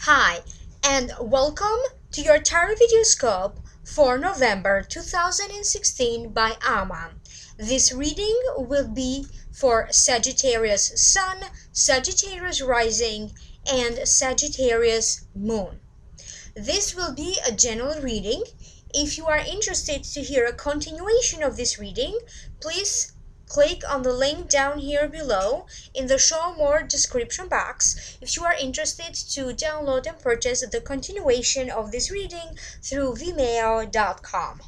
Hi, and welcome to your tarot videoscope for November 2016 by Ama. This reading will be for Sagittarius Sun, Sagittarius Rising, and Sagittarius Moon. This will be a general reading. If you are interested to hear a continuation of this reading, please click on the link down here below in the show more description box if you are interested to download and purchase the continuation of this reading through vimeo.com.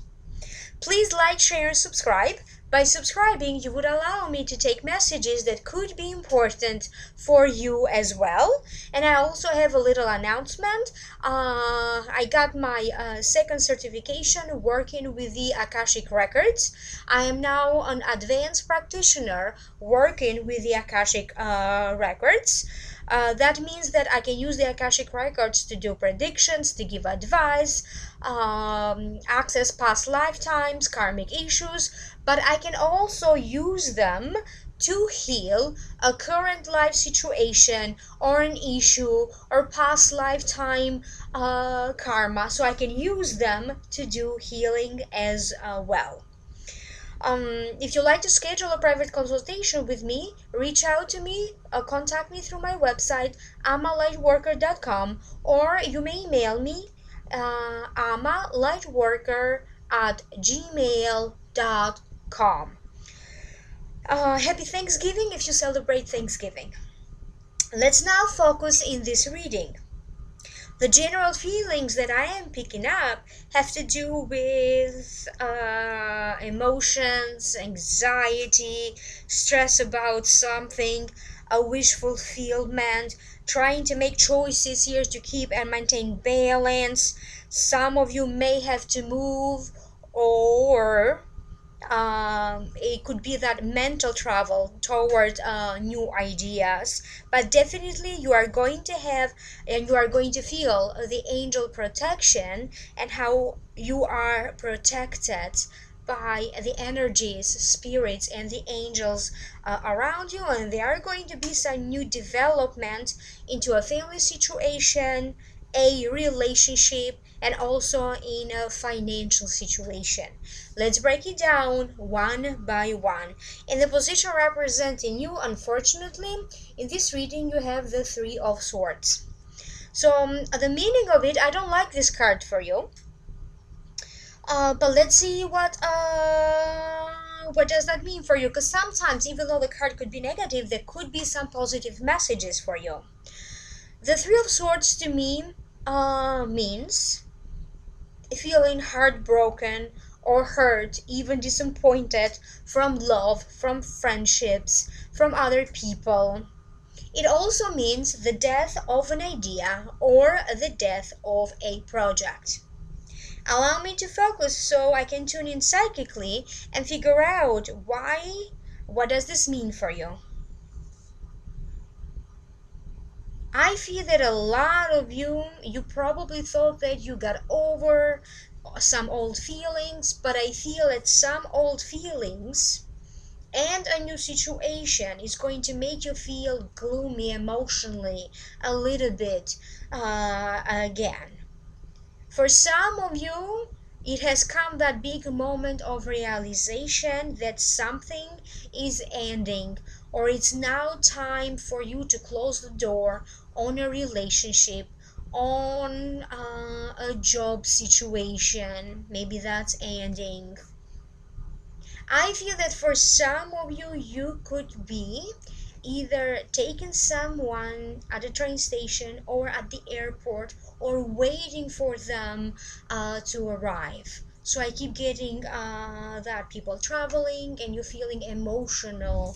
Please like, share, and subscribe. By subscribing, you would allow me to take messages that could be important for you as well. And I also have a little announcement. I got my second certification working with the Akashic Records. I am now an advanced practitioner working with the Akashic Records. That means that I can use the Akashic Records to do predictions, to give advice, access past lifetimes, karmic issues, but I can also use them to heal a current life situation or an issue or past lifetime karma. So I can use them to do healing as well. If you'd like to schedule a private consultation with me, reach out to me, contact me through my website, amalightworker.com, or you may email me, amalightworker@gmail.com. Happy Thanksgiving if you celebrate Thanksgiving. Let's now focus in this reading. The general feelings that I am picking up have to do with emotions, anxiety, stress about something, a wish fulfillment, trying to make choices here to keep and maintain balance. Some of you may have to move, or it could be that mental travel toward new ideas, but definitely you are going to have and you are going to feel the angel protection and how you are protected by the energies, spirits, and the angels around you, and there are going to be some new development into a family situation, a relationship, and also in a financial situation. Let's break it down one by one. In the position representing you, unfortunately, in this reading you have the Three of Swords. So the meaning of it, I don't like this card for you. But let's see what does that mean for you, because sometimes even though the card could be negative, there could be some positive messages for you. The Three of Swords to me means feeling heartbroken or hurt, even disappointed from love, from friendships, from other people. It also means the death of an idea or the death of a project. Allow me to focus so I can tune in psychically and figure out what does this mean for you. I feel that a lot of you probably thought that you got over some old feelings, but I feel that some old feelings and a new situation is going to make you feel gloomy emotionally a little bit again. For some of you, it has come that big moment of realization that something is ending, or it's now time for you to close the door on a relationship, on a job situation. Maybe that's ending. I feel that for some of you, you could be either taking someone at a train station or at the airport or waiting for them to arrive. So I keep getting that people traveling and you feeling emotional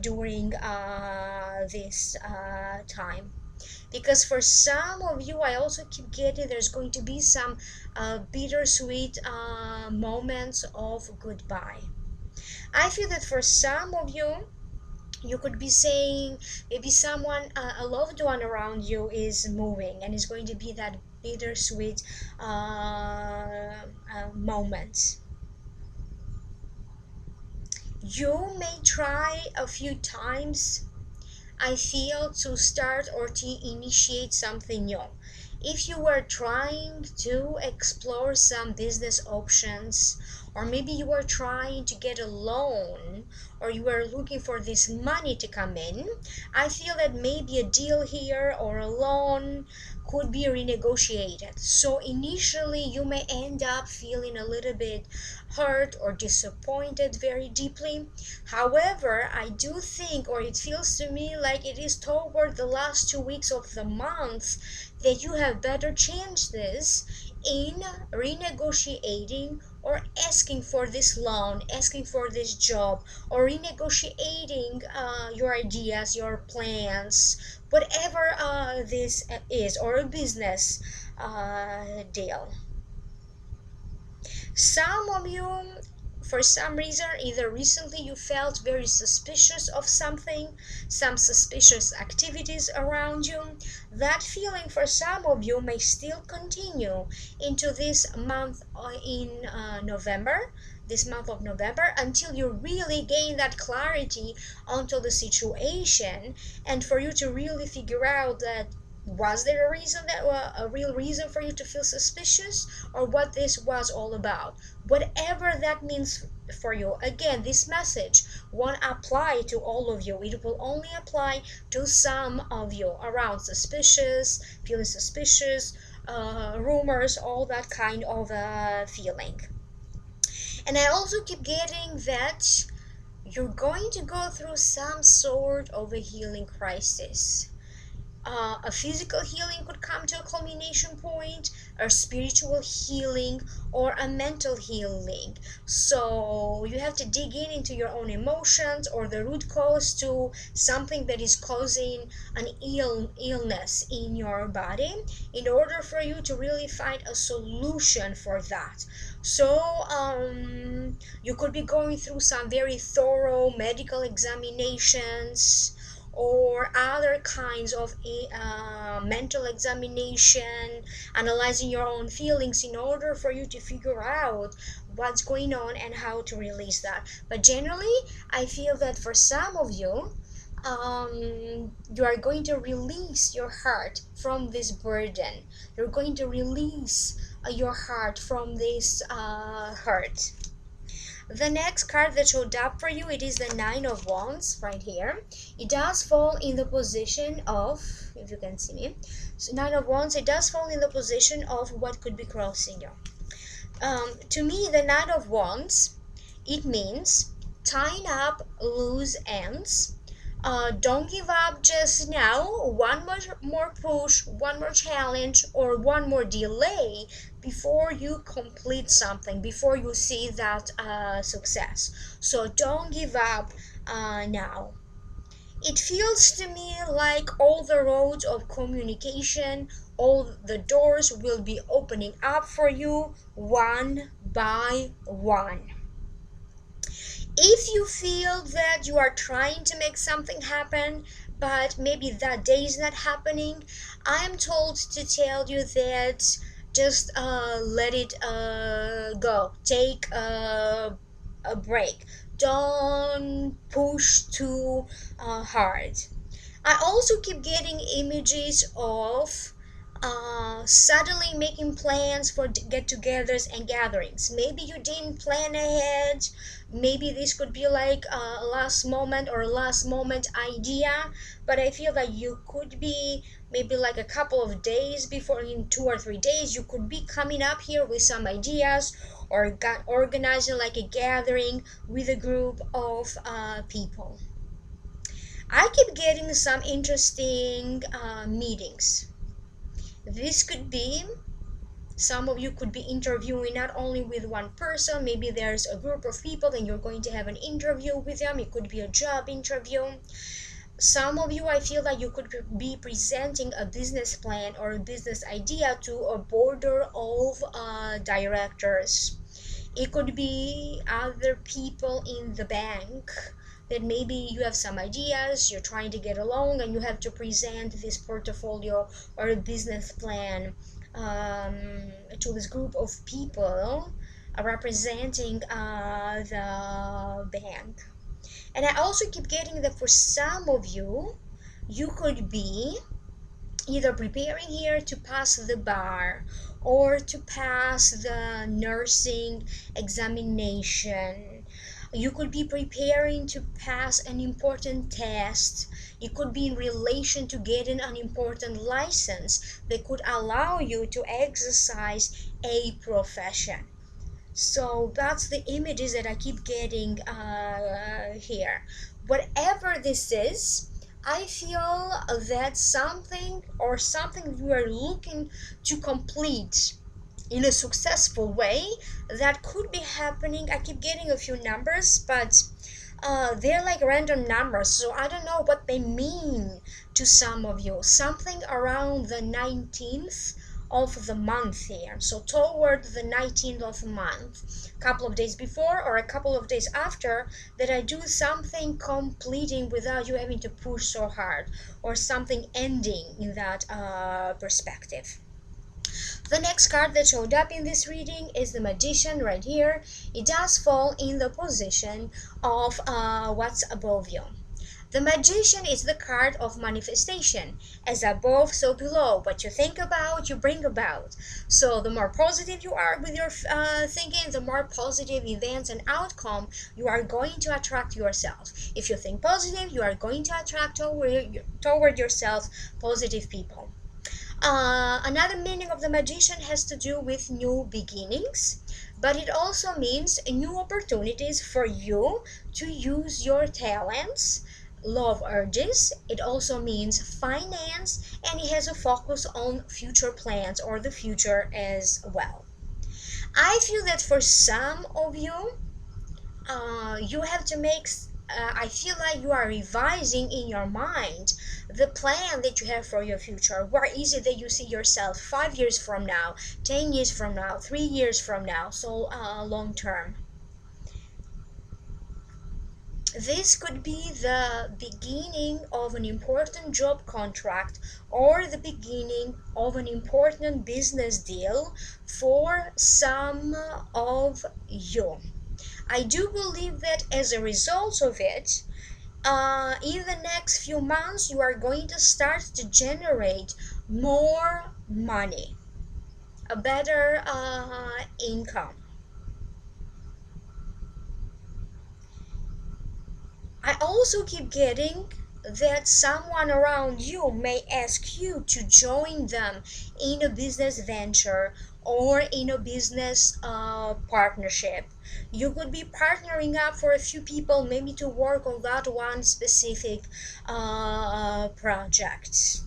during this time. Because for some of you, I also keep getting there's going to be some bittersweet moments of goodbye. I feel that for some of you, you could be saying maybe someone, a loved one around you is moving, and it's going to be that bittersweet moment. You may try a few times I feel, to start or to initiate something new. If you were trying to explore some business options, or maybe you were trying to get a loan, or you were looking for this money to come in, I feel that maybe a deal here or a loan could be renegotiated. So initially you may end up feeling a little bit hurt or disappointed very deeply. However, I do think, or it feels to me like it is toward the last 2 weeks of the month, that you have better chances in renegotiating or asking for this loan, asking for this job, or renegotiating your ideas, your plans, whatever this is, or a business deal. Some of you, for some reason, either recently you felt very suspicious of something, some suspicious activities around you. That feeling for some of you may still continue into this month in November, this month of November, until you really gain that clarity onto the situation, and for you to really figure out that was there a reason, that a real reason for you to feel suspicious, or what this was all about. Whatever that means for you. Again, this message won't apply to all of you. It will only apply to some of you around suspicious, feeling suspicious, rumors, all that kind of feeling. And I also keep getting that you're going to go through some sort of a healing crisis. A physical healing could come to a culmination point, a spiritual healing, or a mental healing. So you have to dig into your own emotions or the root cause to something that is causing an illness in your body in order for you to really find a solution for that. So you could be going through some very thorough medical examinations or other kinds of mental examination, analyzing your own feelings in order for you to figure out what's going on and how to release that. But generally, I feel that for some of you, you are going to release your heart from this burden. You're going to release your heart from this hurt. The next card that showed up for you, it is the Nine of Wands right here. It does fall in the position of, if you can see me, so Nine of Wands, it does fall in the position of what could be crossing you. To me, the Nine of Wands, it means tying up loose ends. Don't give up just now. One more push, one more challenge, or one more delay before you complete something, before you see that success. So don't give up now. It feels to me like all the roads of communication, all the doors will be opening up for you one by one. If you feel that you are trying to make something happen, but maybe that day is not happening, I am told to tell you that just let it go. Take a break. Don't push too hard. I also keep getting images of suddenly making plans for get-togethers and gatherings. Maybe you didn't plan ahead. Maybe this could be like a last moment or last moment idea, but I feel that you could be maybe like a couple of days before, in 2 or 3 days, you could be coming up here with some ideas or organizing like a gathering with a group of people. I keep getting some interesting meetings. This could be, some of you could be interviewing not only with one person, maybe there's a group of people and you're going to have an interview with them. It could be a job interview. Some of you, I feel that you could be presenting a business plan or a business idea to a board of directors. It could be other people in the bank that maybe you have some ideas, you're trying to get along, and you have to present this portfolio or a business plan to this group of people representing the bank. And I also keep getting that for some of you, you could be either preparing here to pass the bar or to pass the nursing examination. You could be preparing to pass an important test. It could be in relation to getting an important license that could allow you to exercise a profession. So that's the images that I keep getting here. Whatever this is, I feel that something you are looking to complete in a successful way that could be happening. I keep getting a few numbers, but they're like random numbers, so I don't know what they mean to some of you. Something around the 19th of the month here, so toward the 19th of the month, a couple of days before or a couple of days after, that I do something completing without you having to push so hard, or something ending in that perspective. The next card that showed up in this reading is the Magician right here. It does fall in the position of what's above you. The Magician is the card of manifestation. As above, so below. What you think about, you bring about. So the more positive you are with your thinking, the more positive events and outcome you are going to attract yourself. If you think positive, you are going to attract toward yourself positive people. Another meaning of the Magician has to do with new beginnings, but it also means new opportunities for you to use your talents, love urges. It also means finance, and it has a focus on future plans or the future as well. I feel that for some of you, you have to make I feel like you are revising in your mind the plan that you have for your future. Where is it that you see yourself 5 years from now, 10 years from now, 3 years from now, so long term? This could be the beginning of an important job contract or the beginning of an important business deal for some of you. I do believe that as a result of it, in the next few months, you are going to start to generate more money, a better income. I also keep getting that someone around you may ask you to join them in a business venture or in a business partnership. You could be partnering up for a few people, maybe to work on that one specific project.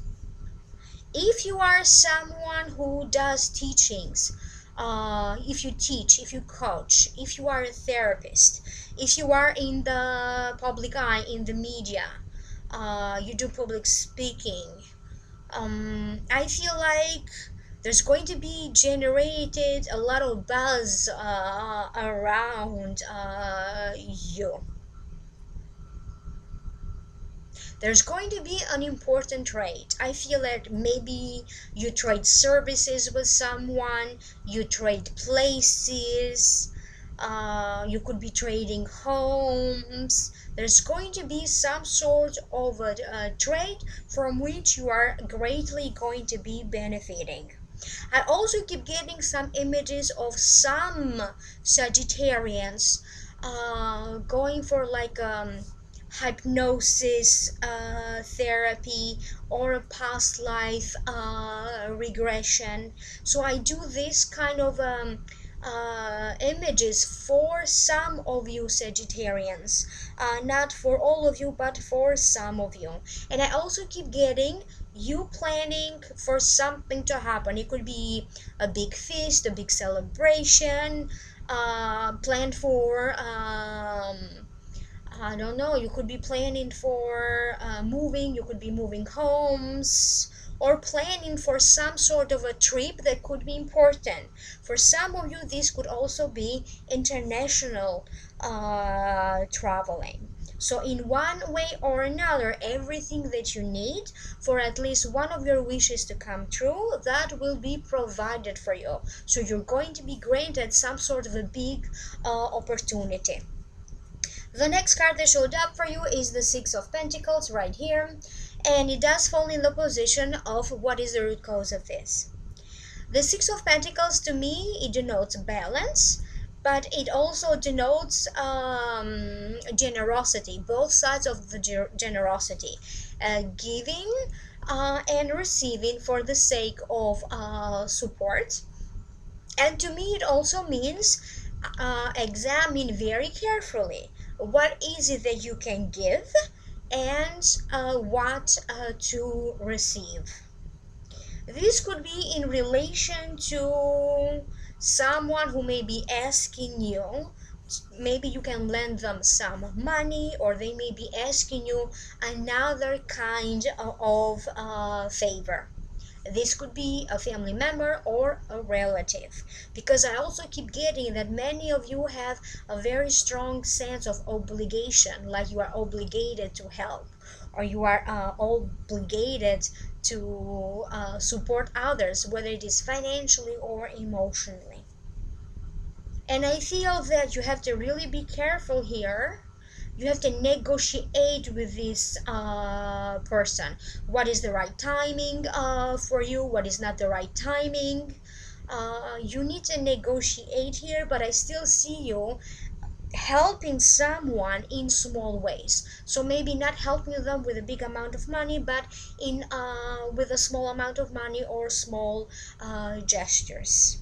If you are someone who does teachings, if you teach, if you coach, if you are a therapist, if you are in the public eye, in the media, you do public speaking, I feel like there's going to be generated a lot of buzz around you. There's going to be an important trade. I feel that maybe you trade services with someone, you trade places, you could be trading homes. There's going to be some sort of a trade from which you are greatly going to be benefiting. I also keep getting some images of some Sagittarians going for like hypnosis therapy or a past life regression. So I do this kind of images for some of you Sagittarians, not for all of you, but for some of you. And I also keep getting you planning for something to happen. It could be a big feast, a big celebration, planned for I don't know, you could be planning for moving, you could be moving homes, or planning for some sort of a trip that could be important. For some of you, this could also be international traveling. So in one way or another, everything that you need for at least one of your wishes to come true, that will be provided for you. So you're going to be granted some sort of a big opportunity. The next card that showed up for you is the Six of Pentacles right here, and it does fall in the position of what is the root cause of this. The Six of Pentacles, to me, it denotes balance, but it also denotes generosity, both sides of the generosity, giving and receiving for the sake of support. And to me, it also means examine very carefully what is it that you can give and what to receive. This could be in relation to someone who may be asking you. Maybe you can lend them some money, or they may be asking you another kind of favor. This could be a family member or a relative, because I also keep getting that many of you have a very strong sense of obligation, like you are obligated to help, or you are obligated to support others, whether it is financially or emotionally. And I feel that you have to really be careful here. You have to negotiate with this person. What is the right timing for you? What is not the right timing? You need to negotiate here, but I still see you helping someone in small ways. So maybe not helping them with a big amount of money, but in with a small amount of money or small gestures.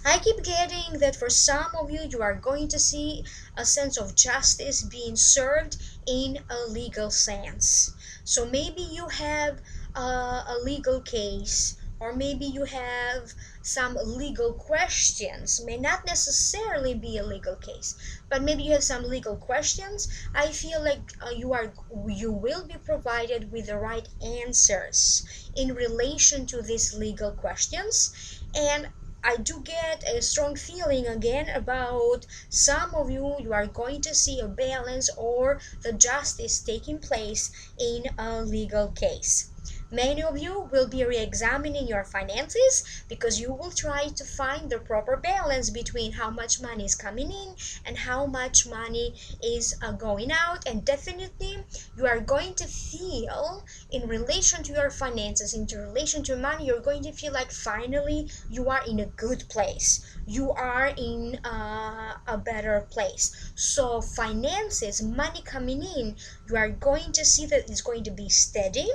I keep getting that for some of you, you are going to see a sense of justice being served in a legal sense. So maybe you have a legal case, or maybe you have some legal questions. May not necessarily be a legal case, but maybe you have some legal questions. I feel like you will be provided with the right answers in relation to these legal questions. And I do get a strong feeling again about some of you. You are going to see a balance or the justice taking place in a legal case. Many of you will be re-examining your finances, because you will try to find the proper balance between how much money is coming in and how much money is going out. And definitely you are going to feel, in relation to your finances, in relation to money, you're going to feel like finally you are in a good place. You are in a better place. So finances, money coming in, you are going to see that it's going to be steady,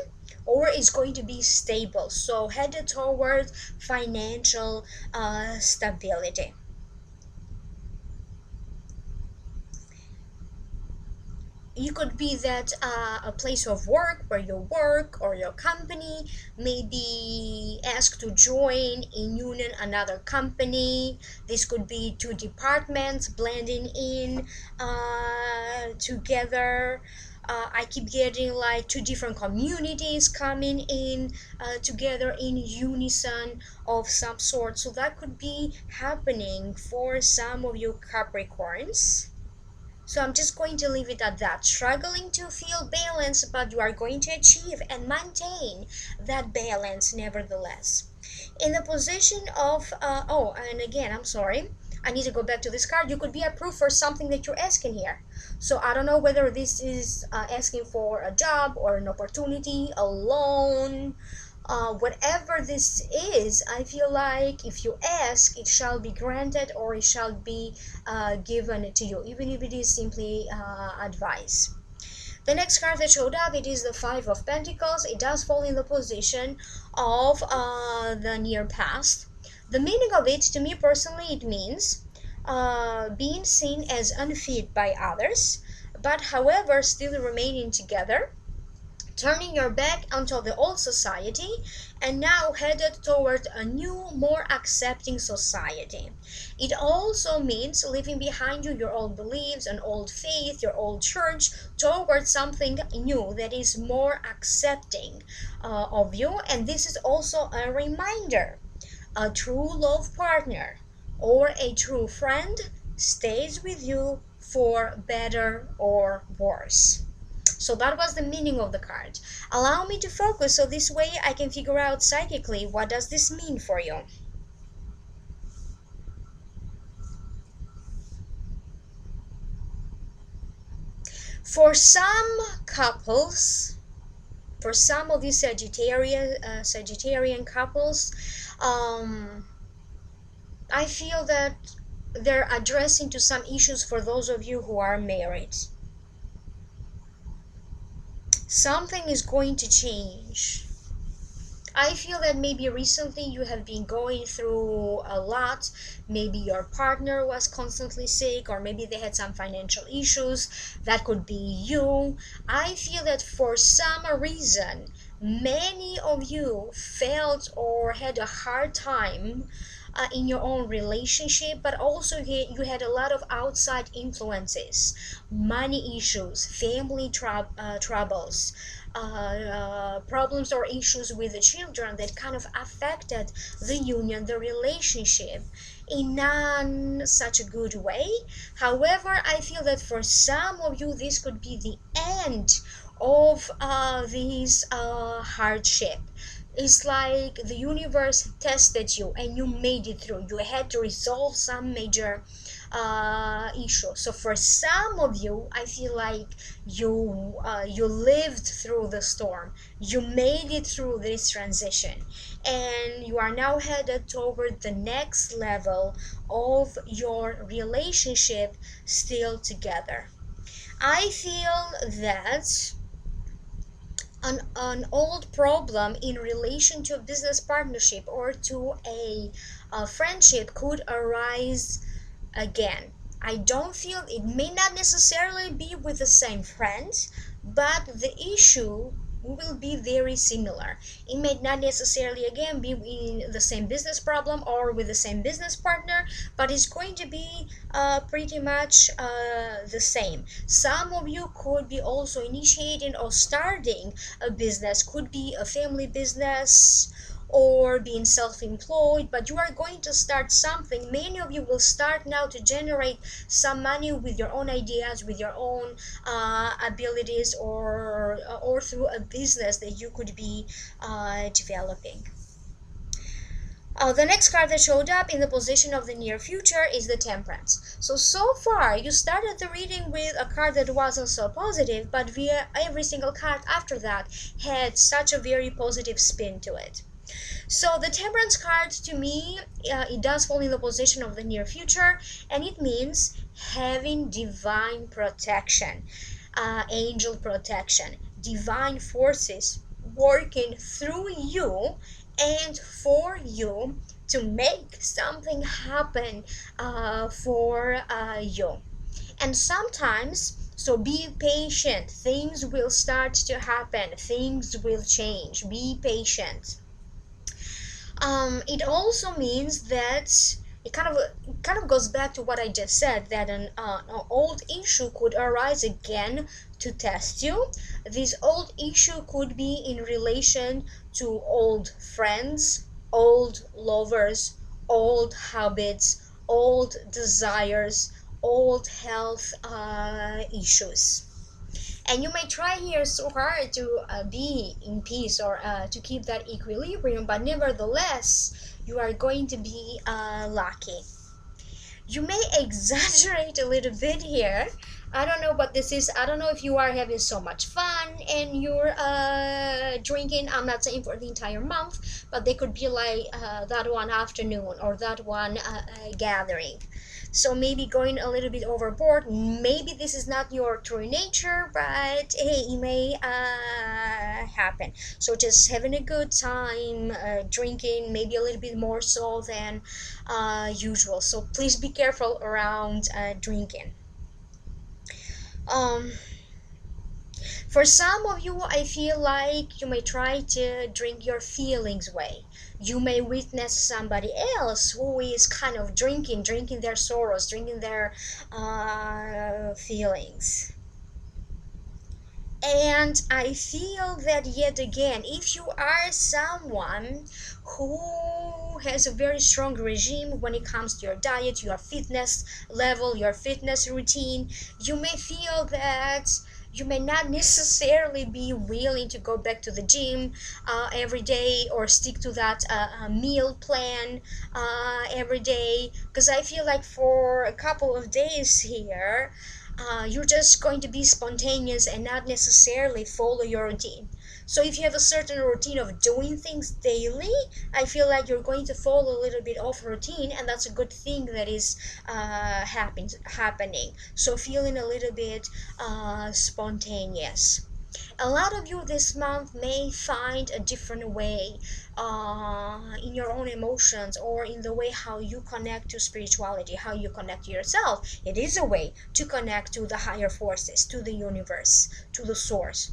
or it's going to be stable. So headed towards financial stability. You could be that a place of work where you work or your company may be asked to join in union another company. This could be two departments blending in together. I keep getting like two different communities coming in together in unison of some sort. So that could be happening for some of you Capricorns. So I'm just going to leave it at that. Struggling to feel balance, but you are going to achieve and maintain that balance nevertheless. In the position of, oh, and again, I'm sorry. I need to go back to this card. You could be approved for something that you're asking here. So I don't know whether this is asking for a job or an opportunity, a loan, whatever this is. I feel like if you ask, it shall be granted, or it shall be given to you, even if it is simply advice. The next card that showed up, it is the Five of Pentacles. It does fall in the position of the near past. The meaning of it, to me personally, it means being seen as unfit by others, but however still remaining together, turning your back onto the old society and now headed toward a new, more accepting society. It also means leaving behind you your old beliefs, an old faith, your old church, towards something new that is more accepting of you. And this is also a reminder: a true love partner or a true friend stays with you for better or worse. So that was the meaning of the card. Allow me to focus so this way I can figure out psychically what does this mean for you. For some couples, for some of these Sagittarian couples, I feel that they're addressing to some issues for those of you who are married. Something is going to change. I feel that maybe recently you have been going through a lot. Maybe your partner was constantly sick, or maybe they had some financial issues. That could be you. I feel that for some reason, many of you felt or had a hard time in your own relationship, but also you had a lot of outside influences, money issues, family troubles, problems or issues with the children that kind of affected the union, the relationship in non such a good way. However, I feel that for some of you this could be the end of this hardship. It's like the universe tested you and you made it through. You had to resolve some major issue. So for some of you, I feel like you lived through the storm. You made it through this transition, and you are now headed toward the next level of your relationship still together. I feel that an old problem in relation to a business partnership or to a friendship could arise again. I don't feel it may not necessarily be with the same friends, but the issue will be very similar. It may not necessarily again be in the same business problem or with the same business partner, but it's going to be pretty much the same. Some of you could be also initiating or starting a business, could be a family business or being self-employed, but you are going to start something. Many of you will start now to generate some money with your own ideas, with your own abilities, or through a business that you could be developing. The next card that showed up in the position of the near future is the Temperance. So far, you started the reading with a card that wasn't so positive, but via every single card after that had such a very positive spin to it. So the Temperance card, to me, it does fall in the position of the near future, and it means having divine protection, angel protection, divine forces working through you and for you to make something happen for you. And sometimes, so be patient, things will start to happen, things will change, be patient. It also means that it kind of goes back to what I just said, that an old issue could arise again to test you. This old issue could be in relation to old friends, old lovers, old habits, old desires, old health issues. And you may try here so hard to be in peace or to keep that equilibrium, but nevertheless you are going to be lucky. You may exaggerate a little bit here. I don't know what this is. I don't know if you are having so much fun and you're drinking. I'm not saying for the entire month, but they could be like that one afternoon or that one gathering. So maybe going a little bit overboard. Maybe this is not your true nature, but hey, it may happen. So just having a good time, drinking, maybe a little bit more so than usual. So please be careful around drinking. For some of you, I feel like you may try to drink your feelings away. You may witness somebody else who is kind of drinking their sorrows, drinking their feelings. And I feel that yet again, if you are someone who has a very strong regime when it comes to your diet, your fitness level, your fitness routine, you may feel that you may not necessarily be willing to go back to the gym every day or stick to that meal plan every day, because I feel like for a couple of days here you're just going to be spontaneous and not necessarily follow your routine. So if you have a certain routine of doing things daily, I feel like you're going to follow a little bit of routine, and that's a good thing that is happening. So feeling a little bit spontaneous. A lot of you this month may find a different way in your own emotions, or in the way how you connect to spirituality, how you connect to yourself. It is a way to connect to the higher forces, to the universe, to the source.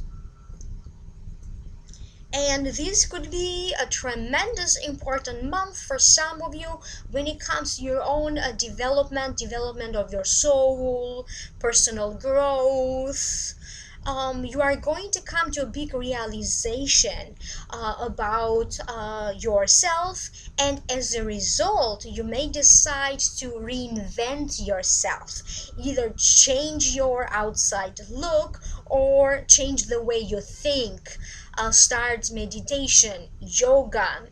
And this could be a tremendous important month for some of you when it comes to your own development of your soul, personal growth. You are going to come to a big realization about yourself, and as a result you may decide to reinvent yourself, either change your outside look or change the way you think. Start meditation, yoga,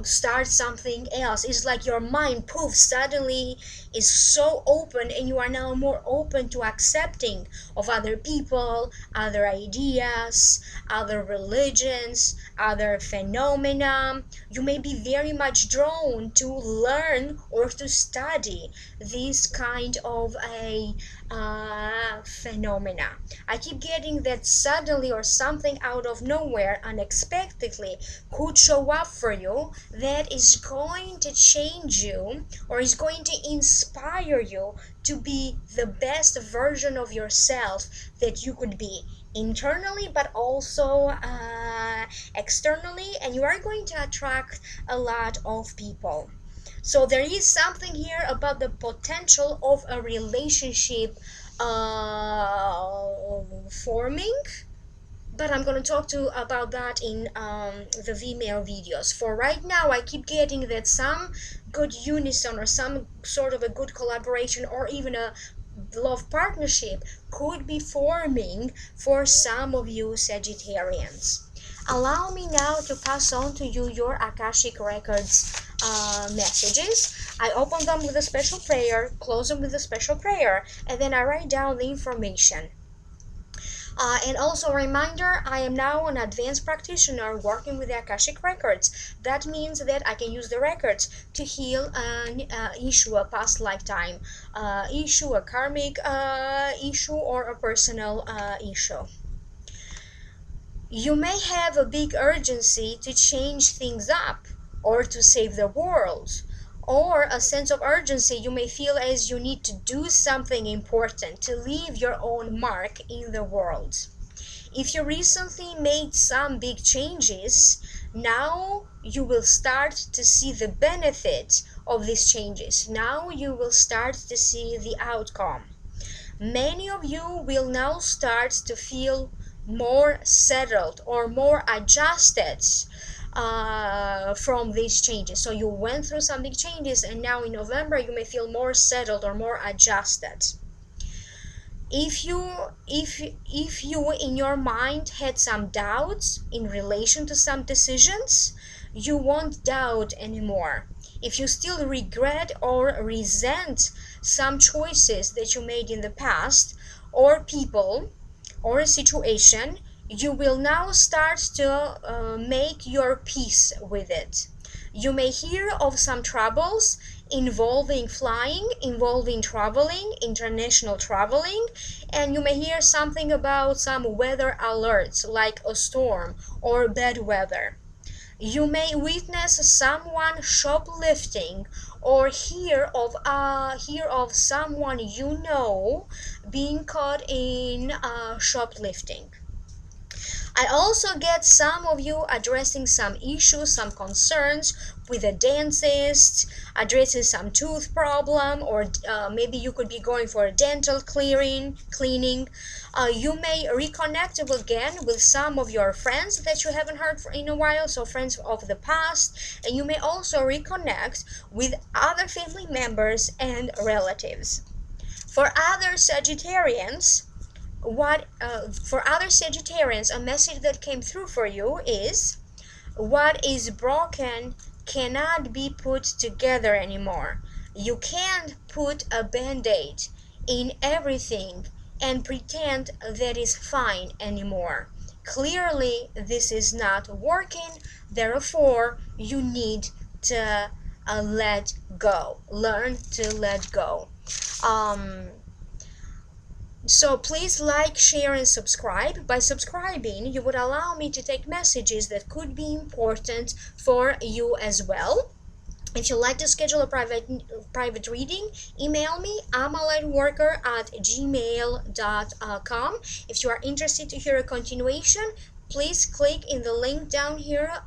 start something else. It's like your mind, poof, suddenly is so open, and you are now more open to accepting of other people, other ideas, other religions, other phenomena. You may be very much drawn to learn or to study this kind of a phenomena. I keep getting that suddenly, or something out of nowhere unexpectedly could show up for you, that is going to change you, or is going to inspire you to be the best version of yourself that you could be, internally but also externally, and you are going to attract a lot of people. So there is something here about the potential of a relationship forming, but I'm going to talk about that in the Vimeo videos. For right now, I keep getting that some good unison, or some sort of a good collaboration, or even a love partnership could be forming for some of you Sagittarians. Allow me now to pass on to you your Akashic Records messages. I open them with a special prayer, close them with a special prayer, and then I write down the information. And also a reminder, I am now an advanced practitioner working with the Akashic Records. That means that I can use the records to heal an issue, a past lifetime issue, a karmic issue, or a personal issue. You may have a big urgency to change things up, or to save the world, or a sense of urgency. You may feel as you need to do something important to leave your own mark in the world. If you recently made some big changes, now you will start to see the benefit of these changes. Now you will start to see the outcome. Many of you will now start to feel more settled or more adjusted from these changes. So you went through some big changes, and now in November you may feel more settled or more adjusted. If you in your mind had some doubts in relation to some decisions, you won't doubt anymore. If you still regret or resent some choices that you made in the past, or people, or a situation, you will now start to make your peace with it. You may hear of some troubles involving flying, involving traveling, international traveling, and you may hear something about some weather alerts like a storm or bad weather. You may witness someone shoplifting, or hear of someone you know being caught in shoplifting. I also get some of you addressing some issues, some concerns with a dentist, addressing some tooth problem, or maybe you could be going for a dental cleaning. You may reconnect again with some of your friends that you haven't heard in a while, so friends of the past, and you may also reconnect with other family members and relatives. For other Sagittarians, a message that came through for you is, what is broken cannot be put together anymore. You can't put a band-aid in everything and pretend that is fine anymore. Clearly, this is not working, therefore, you need to let go. Learn to let go. So please like, share, and subscribe. By subscribing, you would allow me to take messages that could be important for you as well. If you'd like to schedule a private reading, email me amalightworker@gmail.com. If you are interested to hear a continuation, please click in the link down here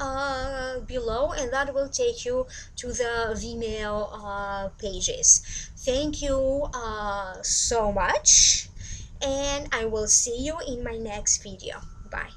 below, and that will take you to the Vimeo pages. Thank you so much, and I will see you in my next video. Bye.